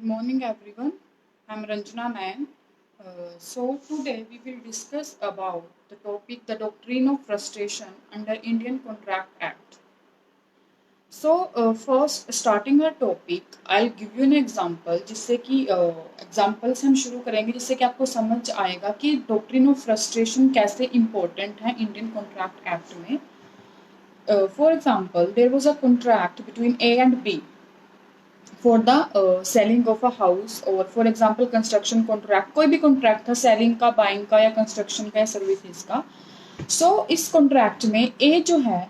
Good morning, everyone. I'm Ranjana Nayan. So today we will discuss about the topic, the doctrine of frustration under Indian Contract Act. So first, starting our topic, I'll give you an example, जिससे कि example से हम शुरू करेंगे, जिससे कि आपको समझ आएगा कि डॉक्ट्रिन ऑफ फ्रस्ट्रेशन कैसे इम्पोर्टेंट है इंडियन कॉन्ट्रैक्ट एक्ट में. For example, there was a contract between A and B for the selling of a house, और for example construction contract, कोई भी contract था selling का, buying का या construction का या services का. So इस contract में A जो है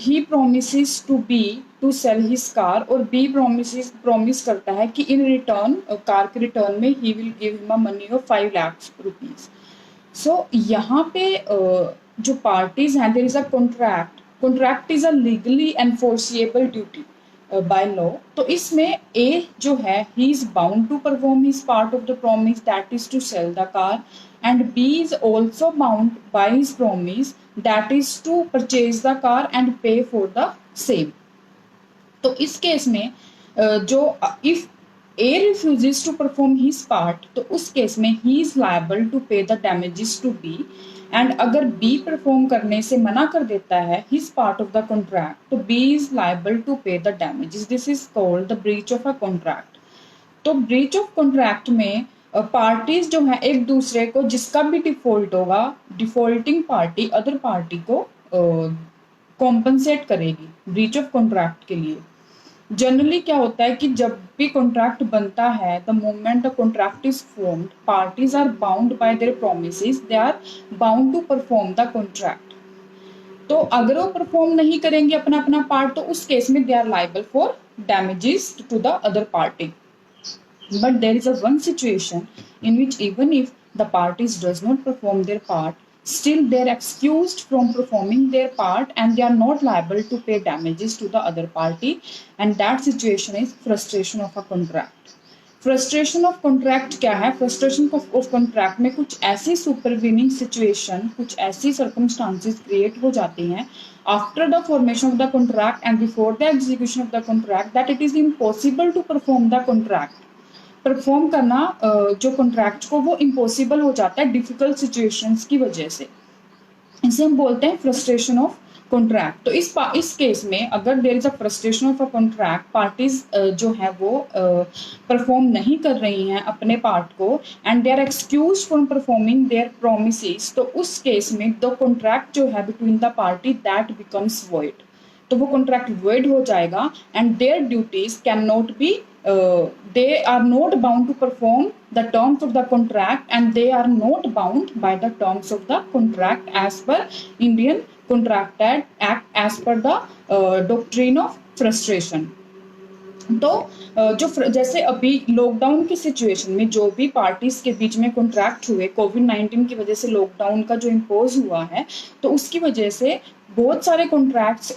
he promises to B to sell his car, और B promise करता है कि in return कार के return में he will give him a money of 5 lakhs rupees. So यहाँ पे जो parties हैं, there is a contract is a legally enforceable duty by law. तो इसमें A जो है he is bound to perform his part of the promise, that is to sell the car, and B is also bound by his promise, that is to purchase the car and pay for the same. तो इस case में जो if A refuses to perform his part, तो उस case में he is liable to pay the damages to B, and अगर B perform करने से मना कर देता है his part of the contract, तो B is liable to pay the damages. This is called the breach of a contract. तो breach of contract में पार्टीज जो है एक दूसरे को, जिसका भी डिफॉल्ट होगा, डिफॉल्टिंग पार्टी अदर पार्टी को कॉम्पनसेट करेगी ब्रीच ऑफ कॉन्ट्रैक्ट के लिए. जनरली क्या होता है कि जब भी कॉन्ट्रैक्ट बनता है, the moment the contract is formed, parties are bound by their promises, they are bound to perform the contract. तो अगर वो परफॉर्म नहीं करेंगे अपना अपना पार्ट, तो उस केस में they are liable for damages to the other party. But there is a one situation in which even if the parties does not perform their part, still they are excused from performing their part and they are not liable to pay damages to the other party, and that situation is frustration of a contract. Frustration of contract क्या है? Frustration of contract में कुछ ऐसी supervening situation, कुछ ऐसी circumstances create हो जाती हैं after the formation of the contract and before the execution of the contract that it is impossible to perform the contract. Perform करना जो कॉन्ट्रैक्ट को, वो इम्पॉसिबल हो जाता है डिफिकल्ट सिचुएशंस की वजह से. इसे हम बोलते हैं फ्रस्ट्रेशन ऑफ कॉन्ट्रैक्ट. तो इस केस में अगर there is a frustration of a contract, parties जो है वो परफॉर्म नहीं कर रही हैं अपने पार्ट को, and they are excuse from performing their promises, तो उस केस में द कॉन्ट्रैक्ट जो है between the party that becomes void. तो वो कॉन्ट्रैक्ट वॉइड हो जाएगा and their duties can not be, they are not bound to perform the terms of the contract, and they are not bound by the terms of the contract as per Indian Contract Act as per the doctrine of frustration. तो जो जैसे अभी lockdown की situation में जो भी parties के बीच में कॉन्ट्रैक्ट हुए, कोविड-19 की वजह से लॉकडाउन का जो इम्पोज हुआ है, तो उसकी वजह से बहुत सारे कॉन्ट्रैक्ट्स,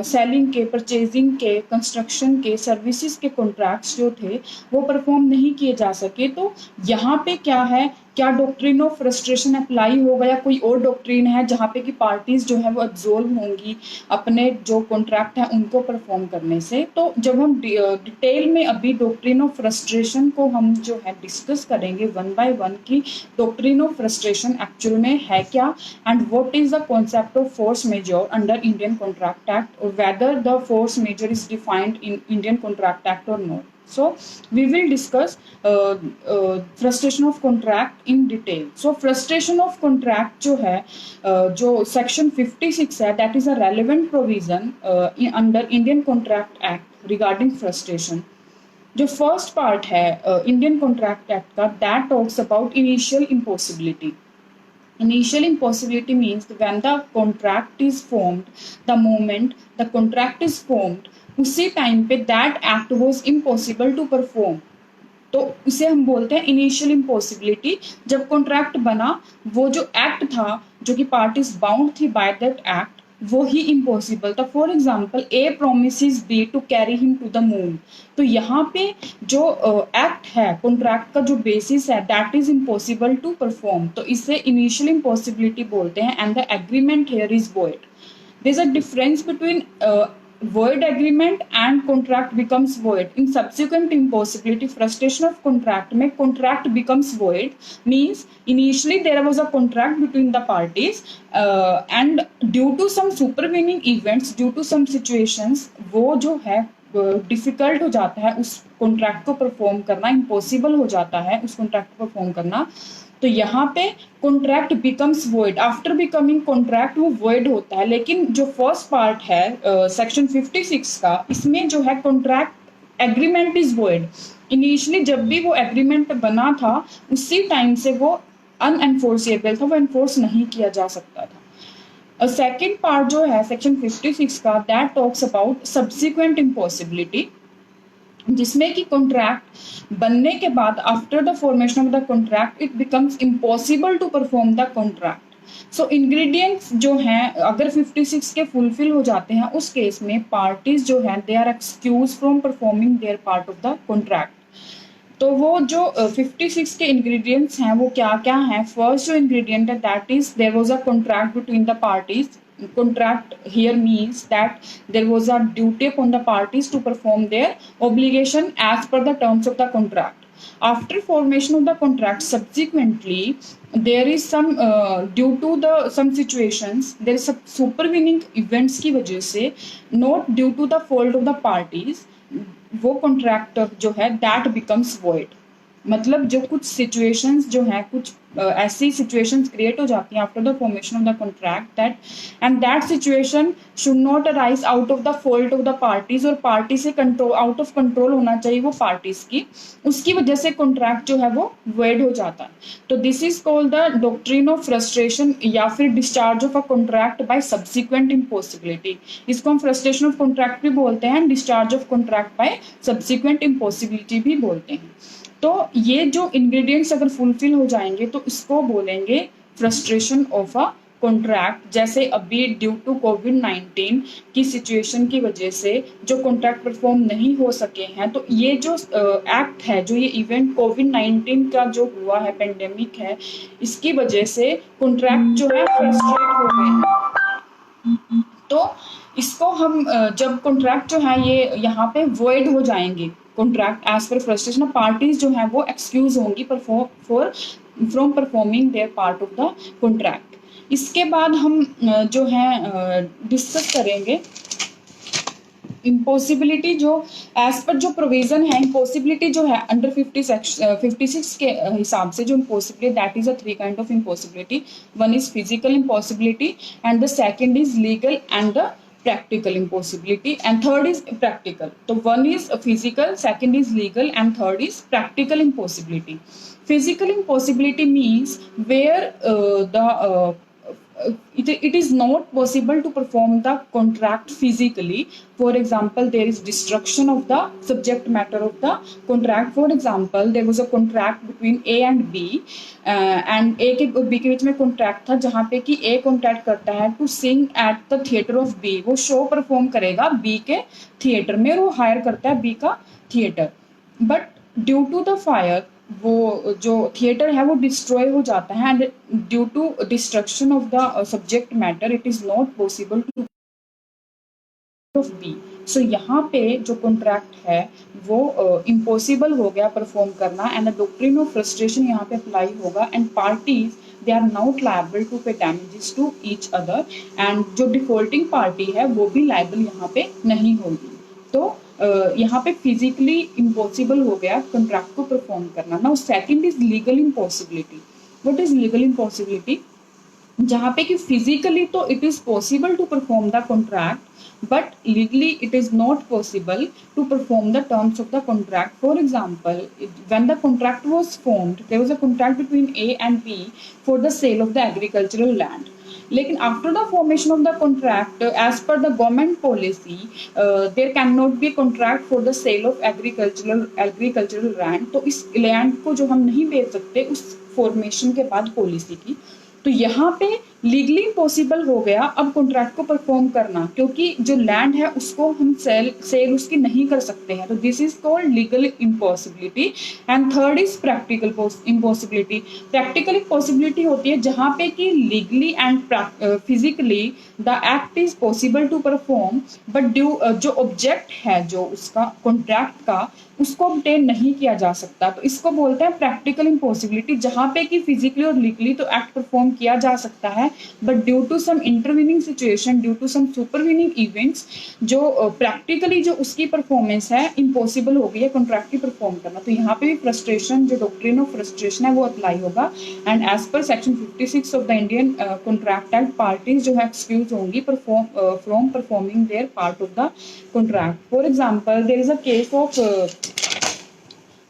सेलिंग के, परचेजिंग के, कंस्ट्रक्शन के, सर्विसेज के कॉन्ट्रैक्ट्स जो थे वो परफॉर्म नहीं किए जा सके. तो यहाँ पे क्या है, क्या डॉक्ट्रिन ऑफ फ्रस्ट्रेशन अप्लाई होगा या कोई और डॉक्ट्रिन है जहाँ पे कि पार्टीज जो है वो एब्जॉल्व होंगी अपने जो कॉन्ट्रैक्ट है उनको परफॉर्म करने से. तो जब हम डिटेल में अभी डॉक्ट्रिन ऑफ फ्रस्ट्रेशन को हम जो है डिस्कस करेंगे वन बाय वन की डॉक्ट्रिन ऑफ फ्रस्ट्रेशन एक्चुअल में है क्या, and what is the concept of force majeure under Indian contract act, और whether the force majeure is defined in Indian contract act और not. So we will discuss frustration of contract in detail. So frustration of contract जो है, जो section 56 है, that is a relevant provision under Indian Contract Act regarding frustration. जो first part है Indian Contract Act का, that talks about initial impossibility. Initial impossibility means when the contract is formed, the moment the contract is formed, उसी time पे that act was impossible to perform. तो इसे हम बोलते हैं initial impossibility. जब contract बना, वो जो एक्ट था, जो कि पार्टीज बाउंड थी बाय दैट एक्ट, वो ही इम्पॉसिबल था. For example, A promises B to carry him to the moon. तो यहाँ पे जो एक्ट है, कॉन्ट्रैक्ट का जो बेसिस है, that is impossible to perform. तो इसे इनिशियल इम्पॉसिबिलिटी बोलते हैं, and the agreement here is void. There is a difference between void agreement and contract becomes void. In subsequent impossibility, frustration of contract में contract becomes void means initially there was a contract between the parties and due to some supervening events, due to some situations, वो जो है difficult हो जाता है उस contract को perform करना, इम्पॉसिबल हो जाता है उस कॉन्ट्रैक्ट को परफॉर्म करना. तो यहाँ पे contract becomes void. After becoming contract वो वॉइड होता है. लेकिन जो फर्स्ट पार्ट है सेक्शन 56 का, इसमें जो है contract agreement is void. Initially जब भी वो एग्रीमेंट बना था उसी टाइम से वो अनएनफोर्सेबल था, वो एनफोर्स नहीं किया जा सकता था. सेकेंड पार्ट जो है सेक्शन 56 का, that talks about subsequent impossibility, जिसमें कि कॉन्ट्रैक्ट बनने के बाद after the formation of the contract it becomes impossible to perform the contract. So ingredients जो हैं अगर 56 के फुलफिल हो जाते हैं उस केस में पार्टीज जो हैं they are excuse from performing their part of the contract. तो वो जो 56 के इंग्रेडिएंट्स हैं वो क्या क्या हैं. फर्स्ट जो इंग्रेडिएंट है that is there was a contract between the parties. Contract here means that there was a duty upon the parties to perform their obligation as per the terms of the contract. After formation of the contract, subsequently there is some due to the some situations there is some supervening events की वजह से, not due to the fault of the parties, वो contract जो है that becomes void. मतलब जो कुछ situations जो हैं कुछ ऐसी सिचुएशंस क्रिएट हो जाती हैं after the formation of the contract that and that situation should not arise out of the fault of the parties, और पार्टी से कंट्रोल आउट ऑफ कंट्रोल होना चाहिए वो पार्टीज की, उसकी वजह से कॉन्ट्रैक्ट जो है वो वॉइड हो जाता है. तो this is called the doctrine of frustration या फिर discharge of a contract by subsequent impossibility. इसको हम फ्रस्ट्रेशन ऑफ कॉन्ट्रैक्ट भी बोलते हैं, discharge of contract by subsequent impossibility भी बोलते हैं. तो ये जो इंग्रेडिएंट्स अगर फुलफिल हो जाएंगे तो इसको बोलेंगे फ्रस्ट्रेशन ऑफ अ कॉन्ट्रैक्ट. जैसे अभी ड्यू टू कोविड-19 की सिचुएशन की वजह से जो कॉन्ट्रैक्ट परफॉर्म नहीं हो सके हैं, तो ये जो एक्ट है, जो ये इवेंट कोविड-19 का जो हुआ है, पेंडेमिक है, इसकी वजह से कॉन्ट्रैक्ट जो है फ्रस्ट्रेट हो गए हैं. तो इसको हम जब कॉन्ट्रैक्ट जो है ये यहाँ पे वॉइड हो जाएंगे contract as per frustration, parties जो है वो एक्सक्यूज होंगी from performing their part of the contract. इसके बाद हम जो है डिस्कस करेंगे इम्पॉसिबिलिटी. जो एज पर जो प्रोविजन है इम्पॉसिबिलिटी जो है अंडर 56 के हिसाब से जो impossibility that is a 3 kind of impossibility. One is physical impossibility and the second is legal and the practical impossibility and third is practical. So one is physical, second is legal and third is practical impossibility. Physical impossibility means where it is not possible to perform the contract physically. For example, there is destruction of the subject matter of the contract. For example, there was a contract between A and B and A के B के बीच में contract था जहाँ पे कि A contract करता है to sing at the theatre of B. वो शो परफॉर्म करेगा B के थिएटर में, वो हायर करता है B का theatre. But due to the fire वो जो थिएटर है वो डिस्ट्रॉय हो जाता है and due to destruction of the subject matter it is not possible to of B. So यहाँ पे जो कॉन्ट्रैक्ट है वो इम्पॉसिबल हो गया परफॉर्म करना and the doctrine of frustration यहाँ पे अप्लाई होगा and parties they are not liable to pay damages to each other and जो डिफॉल्टिंग पार्टी है वो भी लायबल यहाँ पे नहीं होगी. तो यहाँ पे फिजिकली इम्पॉसिबल हो गया कॉन्ट्रैक्ट को परफॉर्म करना. Now second is legal impossibility. What is legal impossibility? जहाँ पे कि फिजिकली तो it is possible to perform the contract but legally it is not possible to perform the terms of the contract. For example, when the contract was formed, there was a contract between A and B for the sale of the agricultural land. लेकिन after the formation of the contract, as per the government policy, there cannot be contract for the sale of agricultural land. तो इस land को जो हम नहीं बेच सकते उस formation के बाद policy की, तो यहाँ पे लीगली इम्पॉसिबल हो गया अब कॉन्ट्रैक्ट को परफॉर्म करना, क्योंकि जो लैंड है उसको हम सेल उसकी नहीं कर सकते हैं, तो this is called legal impossibility. And third is practical impossibility. Practical impossibility होती है जहां पे कि legally and physically the act is possible to perform, but due जो ऑब्जेक्ट है जो उसका कॉन्ट्रैक्ट का, उसको obtain नहीं किया जा सकता, तो इसको बोलते हैं प्रैक्टिकल इम्पॉसिबिलिटी। जहां पे कि फिजिकली और लीगली तो एक्ट परफॉर्म किया जा सकता है, but due to some intervening situation, due to some supervening events, जो प्रैक्टिकली जो उसकी परफॉर्मेंस है इम्पॉसिबल हो गई है कॉन्ट्रैक्ट की परफॉर्म करना, तो यहाँ पे भी फ्रस्ट्रेशन, जो डॉक्ट्रिन ऑफ फ्रस्ट्रेशन है वो अप्लाई होगा। And as per section 56 of the Indian contract act, parties जो है एक्सक्यूज होंगी from performing their part of the contract. For example there is a case of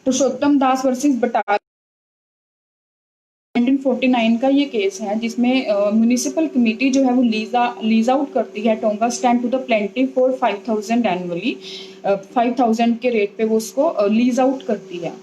Purushottam Das versus battalion 1949 का ये case है, जिसमें म्यूनिसिपल कमेटी जो है वो लीज आउट करती है tonga stand to the plaintiff for 5000 annually. 5000 के रेट पे वो उसको लीज आउट करती है।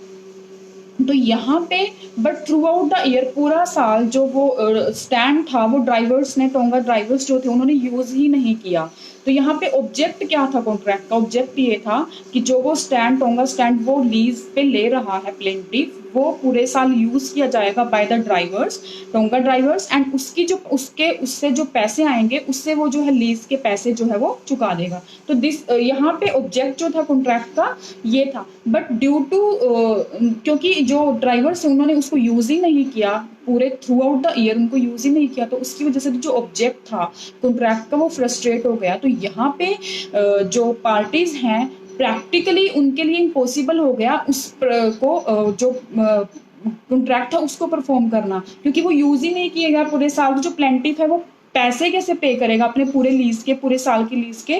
तो यहाँ पे but through out the year, पूरा साल जो वो स्टैंड था वो ड्राइवर्स ने, टोंगा ड्राइवर्स जो थे उन्होंने यूज ही नहीं किया। तो यहाँ पे ऑब्जेक्ट क्या था कॉन्ट्रैक्ट का? ऑब्जेक्ट ये था कि जो वो स्टैंड, टोंगा स्टैंड वो लीज पे ले रहा है प्लेंटिफ, वो पूरे साल यूज किया जाएगा by the drivers, tonga drivers, and उसकी जो उससे जो पैसे आएंगे उससे वो जो है लीज के पैसे जो है वो चुका देगा। तो दिस यहाँ पे ऑब्जेक्ट जो था कॉन्ट्रैक्ट का ये था, बट ड्यू टू क्योंकि जो ड्राइवर्स उन्होंने उसको यूज ही नहीं किया पूरे थ्रू आउट द ईयर, उनको यूज ही नहीं किया, तो उसकी वजह से जो ऑब्जेक्ट था कॉन्ट्रैक्ट का वो फ्रस्ट्रेट हो गया। तो यहाँ पे जो पार्टीज हैं प्रैक्टिकली उनके लिए इम्पॉसिबल हो गया उस को जो कॉन्ट्रैक्ट था उसको परफॉर्म करना, क्योंकि वो यूज ही नहीं किया गया पूरे साल। जो प्लेंटिफ है वो पैसे कैसे पे करेगा अपने पूरे लीज के, पूरे साल की लीज के?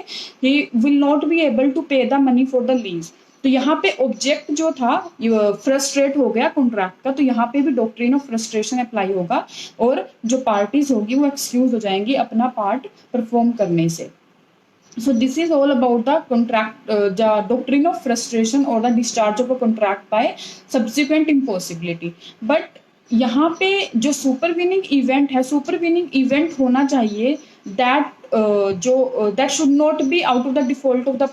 He will not be able to pay the money for the lease. तो यहाँ पे ऑब्जेक्ट जो था फ्रस्ट्रेट हो गया कॉन्ट्रैक्ट का, तो यहाँ पे भी डॉक्ट्रिन ऑफ फ्रस्ट्रेशन अप्लाई होगा और जो पार्टीज होगी वो एक्सक्यूज हो जाएंगी अपना पार्ट परफॉर्म करने से। So this is all about the contract, the doctrine of frustration or the discharge of a contract by subsequent impossibility. But यहाँ पे जो सुपरवीनिंग इवेंट है, सुपरवीनिंग इवेंट होना चाहिए that that should not be out of the default of the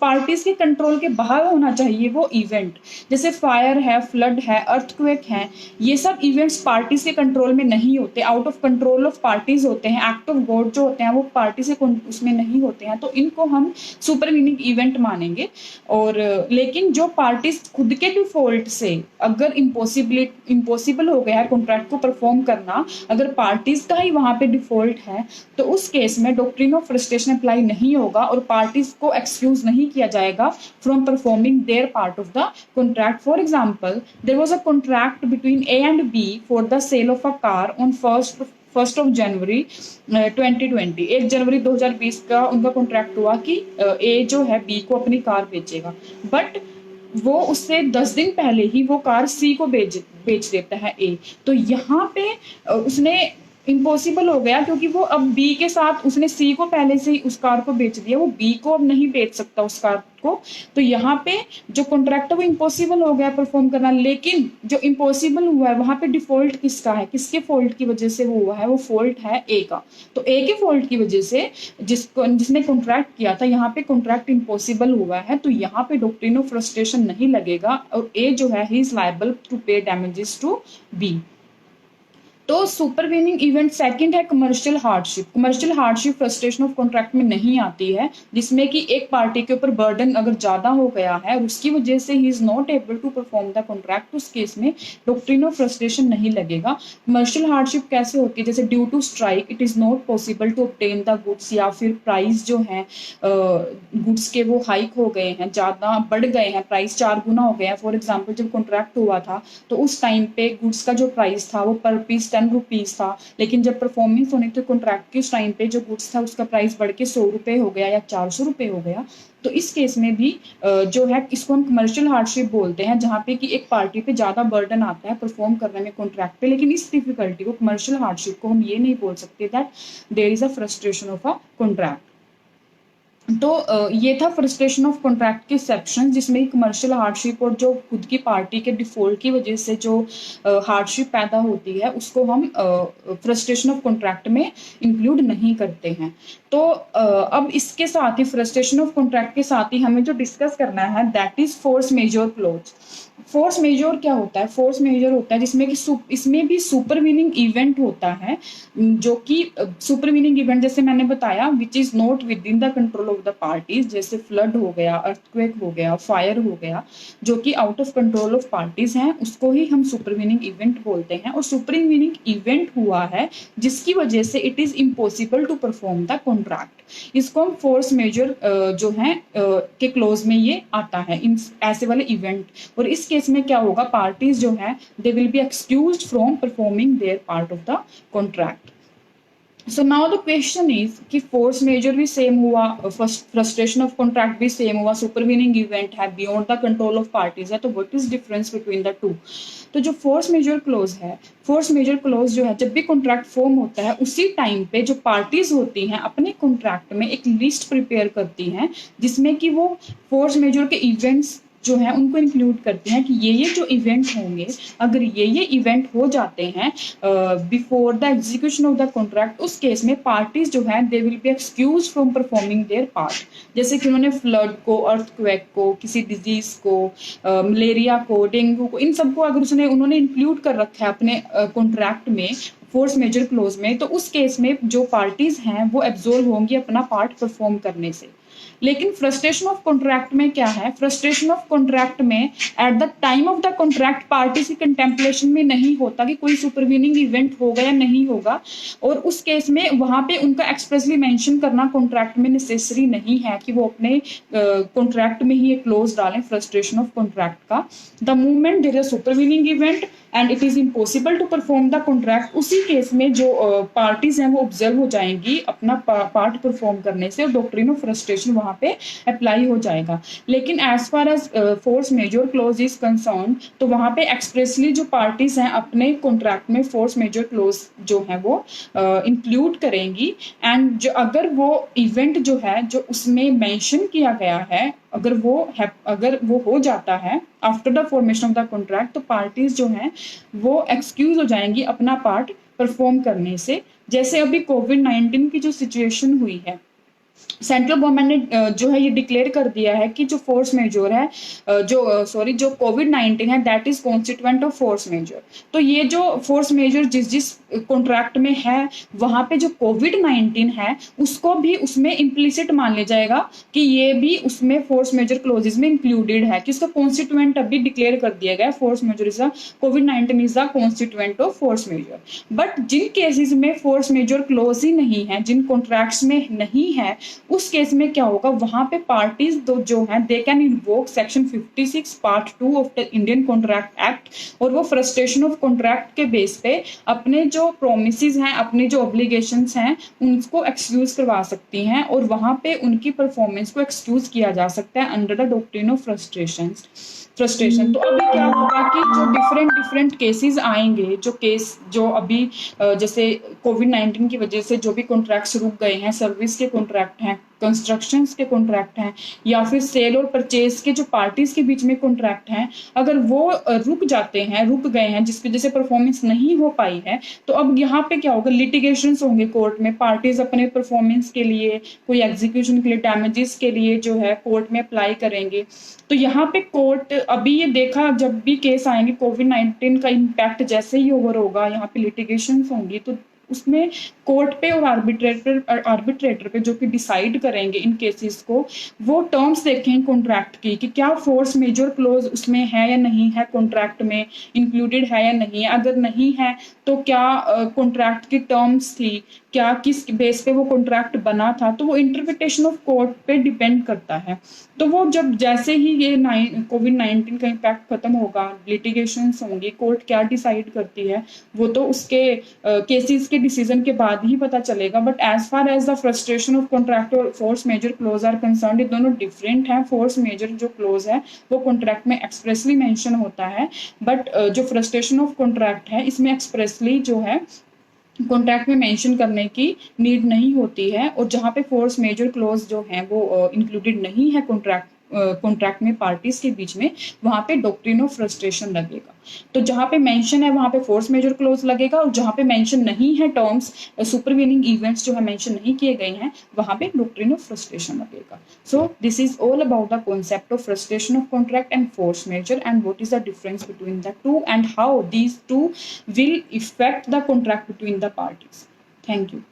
parties के control के बाहर होना चाहिए वो इवेंट। जैसे फायर है, फ्लड है, अर्थक्वेक है, ये सब इवेंट्स पार्टीज के कंट्रोल में नहीं होते, out of control of parties होते हैं। एक्ट ऑफ गॉड जो होते हैं वो पार्टी से उसमें नहीं होते हैं, तो इनको हम सुपरवीनिंग इवेंट मानेंगे। और लेकिन जो पार्टीज खुद के डिफॉल्ट से अगर इम्पॉसिबल हो गया है कॉन्ट्रैक्ट को परफॉर्म करना, अगर पार्टीज का ही वहां पे डिफॉल्ट है, तो उस केस में डॉक्ट्रिन ऑफ फ्रस्ट्रेशन अप्लाई नहीं होगा और पार्टीज को एक्सक्यूज नहीं किया जाएगा from performing their part of the contract. For example there was a contract between A and B for the sale of a car on first of January 2020। 1 जनवरी 2020 का उनका कॉन्ट्रैक्ट हुआ कि ए जो है बी को अपनी कार बेचेगा, बट वो उससे 10 दिन पहले ही वो कार सी को बेच देता है ए। तो यहाँ पे उसने इम्पॉसिबल हो गया, क्योंकि वो अब बी के साथ उसने सी को पहले से ही उस कार को बेच दिया, वो बी को अब नहीं बेच सकता उस कार को। तो यहाँ पे जो कॉन्ट्रैक्ट है वो इम्पॉसिबल हो गया परफॉर्म करना। लेकिन जो इम्पॉसिबल हुआ है वहां पे डिफॉल्ट किसका है, किसके फॉल्ट की वजह से वो हुआ है? वो फॉल्ट है ए का। तो ए के फॉल्ट की वजह से जिसने कॉन्ट्रैक्ट किया था, यहाँ पे कॉन्ट्रैक्ट इम्पॉसिबल हुआ है, तो यहाँ पे डॉक्ट्रिन ऑफ फ्रस्ट्रेशन नहीं लगेगा और ए जो है he is liable to pay damages to be. तो सुपरवीनिंग इवेंट सेकंड है commercial hardship. Commercial hardship frustration of contract में नहीं आती है, जिसमें कि एक पार्टी के ऊपर बर्डन अगर ज्यादा हो गया है और उसकी वजह से ही is not able to perform the contract, उस केस में डॉक्ट्रिन ऑफ फ्रस्ट्रेशन नहीं लगेगा। कमर्शियल हार्डशिप कैसे होती है? जैसे due to strike it is not possible to obtain the goods, या फिर प्राइस जो है गुड्स के वो हाइक हो गए हैं, ज्यादा बढ़ गए हैं, प्राइस 4 गुना हो गया है। फॉर एग्जाम्पल जब कॉन्ट्रैक्ट हुआ था तो उस टाइम पे गुड्स का जो प्राइस था वो पर पीस 10 रुपीज था, लेकिन जब परफॉर्मेंस होने थे कॉन्ट्रैक्ट के उस टाइम पे जो गुड्स था उसका प्राइस बढ़ के 100 रुपए हो गया या 400 रुपए हो गया। तो इस केस में भी जो है इसको हम कमर्शियल हार्डशिप बोलते हैं, जहाँ पे कि एक पार्टी पे ज्यादा बर्डन आता है परफॉर्म करने में कॉन्ट्रैक्ट पे, लेकिन इस डिफिकल्टी को कमर्शियल हार्डशिप को हम ये नहीं बोल सकते that there is a frustration of a contract. तो ये था फ्रस्ट्रेशन ऑफ कॉन्ट्रैक्ट के सेक्शन, जिसमें कमर्शियल हार्डशिप और जो खुद की पार्टी के डिफॉल्ट की वजह से जो हार्डशिप पैदा होती है उसको हम फ्रस्ट्रेशन ऑफ कॉन्ट्रैक्ट में इंक्लूड नहीं करते हैं। तो अब इसके साथ ही फ्रस्ट्रेशन ऑफ कॉन्ट्रैक्ट के साथ ही हमें जो डिस्कस करना है that is force majeure close. Force majeure क्या होता है? फोर्स मेजोर होता है जिसमें कि इसमें भी सुपरवीनिंग इवेंट होता है, जो कि सुपरवीनिंग इवेंट जैसे मैंने बताया which is not with in the control of the parties, जैसे फ्लड हो गया, अर्थक्वेक हो गया, फायर हो गया, जो कि out of control of parties हैं, उसको ही हम सुपरवीनिंग इवेंट बोलते हैं। और सुपरवीनिंग इवेंट हुआ है जिसकी वजह से it is impossible to perform the contract, इसको हम फोर्स मेजर जो है के क्लोज में ये आता है, इन ऐसे वाले इवेंट। और इस केस में क्या होगा, पार्टीज जो है they will be excused from performing their part of the contract. So now the question is कि फोर्स मेजर भी सेम हुआ, फ्रस्ट्रेशन ऑफ कॉन्ट्रैक्ट भी सेम हुआ, सुपरवीनिंग इवेंट है, beyond the control of parties है, तो what is difference between the to? तो जो फोर्स मेजर क्लोज है, फोर्स मेजर क्लोज जो है जब भी कॉन्ट्रैक्ट फॉर्म होता है उसी टाइम पे जो पार्टीज होती हैं अपने कॉन्ट्रैक्ट में एक लिस्ट प्रिपेयर करती हैं जिसमें कि वो फोर्स मेजर के इवेंट्स जो है उनको इंक्लूड करते हैं कि ये जो इवेंट होंगे, अगर ये इवेंट हो जाते हैं before the execution of the contract, उस केस में पार्टीज जो है they will be excuse from performing their part. जैसे कि उन्होंने फ्लड को, अर्थक्वेक को, किसी डिजीज को, मलेरिया को, डेंगू को, इन सबको अगर उन्होंने इंक्लूड कर रखा है अपने कॉन्ट्रैक्ट में फोर्स मेजर क्लोज में, तो उस केस में जो पार्टीज हैं वो एब्जॉर्व होंगी अपना पार्ट परफॉर्म करने से। लेकिन फ्रस्ट्रेशन ऑफ कॉन्ट्रैक्ट में क्या है, फ्रस्ट्रेशन ऑफ कॉन्ट्रैक्ट में at the time of the contract parties की कंटेम्पलेशन में नहीं होता कि कोई सुपरवीनिंग इवेंट होगा या नहीं होगा, और उस केस में वहां पे उनका एक्सप्रेसली मेंशन करना कॉन्ट्रैक्ट में नेसेसरी नहीं है कि वो अपने कॉन्ट्रैक्ट में ही एक क्लोज डालें फ्रस्ट्रेशन ऑफ कॉन्ट्रैक्ट का। The movement there is supervening event and it is impossible to perform the contract, उसी केस में जो पार्टीज हैं वो ऑब्जर्व हो जाएंगी अपना पार्ट परफॉर्म करने से, और डॉक्ट्रिन ऑफ फ्रस्ट्रेशन वहां पे अप्लाई हो जाएगा। लेकिन as far as force majeure clause is concern, तो वहां पे एक्सप्रेसली जो पार्टीज हैं अपने कॉन्ट्रैक्ट में फोर्स मेजर क्लोज जो है वो इंक्लूड करेंगी, एंड जो अगर वो इवेंट जो है जो उसमें मेंशन किया गया है अगर वो हो जाता है after the formation of the contract, तो पार्टीज जो हैं वो एक्सक्यूज हो जाएंगी अपना पार्ट परफॉर्म करने से। जैसे अभी कोविड-19 की जो सिचुएशन हुई है, सेंट्रल गवर्नमेंट ने जो है ये डिक्लेयर कर दिया है कि जो फोर्स मेजर है जो कोविड-19 है that is constituent of force majeure. तो ये जो फोर्स मेजर जिस कॉन्ट्रैक्ट में है वहां पे जो कोविड-19 है उसको भी उसमें इम्प्लिसिट मान लिया जाएगा कि ये भी उसमें फोर्स मेजर क्लोजेज में इंक्लूडेड है, कि उसका कॉन्स्टिट्यूएंट अभी डिक्लेयर कर दिया गया, फोर्स मेजर इज कोविड-19 is the constituent of force majeure. But जिन केसेस में फोर्स मेजर क्लोज ही नहीं है, जिन कॉन्ट्रैक्ट्स में नहीं है, उस केस में क्या होगा, वहां पे पार्टीज जो है they can invoke section 56 part 2 of the Indian contract act, और वो फ्रस्ट्रेशन ऑफ कॉन्ट्रैक्ट के बेस पे अपने जो प्रोमिसेस हैं, अपने जो ऑब्लिगेशंस हैं उनको एक्सक्यूज करवा सकती हैं, और वहां पे उनकी परफॉर्मेंस को एक्सक्यूज किया जा सकता है under the doctrine of frustration. तो अभी क्या होगा कि जो डिफरेंट केसेस आएंगे, जो अभी जैसे कोविड-19 की वजह से जो भी कॉन्ट्रैक्ट्स रुक गए हैं, सर्विस के कॉन्ट्रैक्ट हैं, कंस्ट्रक्शंस के कॉन्ट्रैक्ट हैं, या फिर सेल और परचेज के जो पार्टीज के बीच में कॉन्ट्रैक्ट हैं, अगर वो रुक गए हैं जिसकी वजह से परफॉर्मेंस नहीं हो पाई है, तो अब यहाँ पे क्या होगा, लिटिगेशंस होंगे कोर्ट में, पार्टीज अपने परफॉर्मेंस के लिए, कोई एग्जीक्यूशन के लिए, डैमेजेस के लिए जो है कोर्ट में अप्लाई करेंगे। तो यहाँ पे कोर्ट अभी ये देखा, जब भी केस आएंगे कोविड-19 का इम्पैक्ट जैसे ही ओवर होगा, यहाँ पे लिटिगेशंस होंगी, तो उसमें कोर्ट पे और आर्बिट्रेटर पे जो कि डिसाइड करेंगे इन केसेस को, वो टर्म्स देखेंगे कॉन्ट्रैक्ट की कि क्या फोर्स मेजर क्लोज उसमें है या नहीं है, कॉन्ट्रैक्ट में इंक्लूडेड है या नहीं है, अगर नहीं है तो क्या कॉन्ट्रैक्ट की टर्म्स थी, क्या किस बेस पे वो कॉन्ट्रैक्ट बना था, तो वो इंटरप्रिटेशन ऑफ कोर्ट पे डिपेंड करता है। तो वो जब जैसे ही ये कोविड-19 का इम्पैक्ट खत्म होगा, लिटिगेशंस होंगी, कोर्ट क्या डिसाइड करती है वो तो उसके केसेस के डिसीजन के बाद ही पता चलेगा। But as far as the frustration of contract और force majeure clause are concern, ये दोनों डिफरेंट है। फोर्स मेजर जो क्लोज है वो कॉन्ट्रैक्ट में एक्सप्रेसली मेंशन होता है, बट जो फ्रस्ट्रेशन ऑफ कॉन्ट्रैक्ट है इसमें एक्सप्रेसली जो है कॉन्ट्रैक्ट में मेंशन करने की नीड नहीं होती है, और जहाँ पे फोर्स मेजर क्लॉज जो है वो इंक्लूडेड नहीं है कॉन्ट्रैक्ट में पार्टीज के बीच में, वहाँ पे डॉक्ट्रिन ऑफ फ्रस्ट्रेशन लगेगा। तो जहाँ पे मेंशन है वहाँ पे फोर्स मेजर क्लॉज लगेगा, और जहाँ पे मेंशन नहीं है टर्म्स, सुपरवीनिंग इवेंट्स जो है मेंशन नहीं किए गए हैं, वहाँ पे डॉक्ट्रिन ऑफ फ्रस्ट्रेशन लगेगा। So this is all about the concept of frustration of contract and force majeure, and what is the difference between the two, and how these two will affect the contract between the parties. Thank you.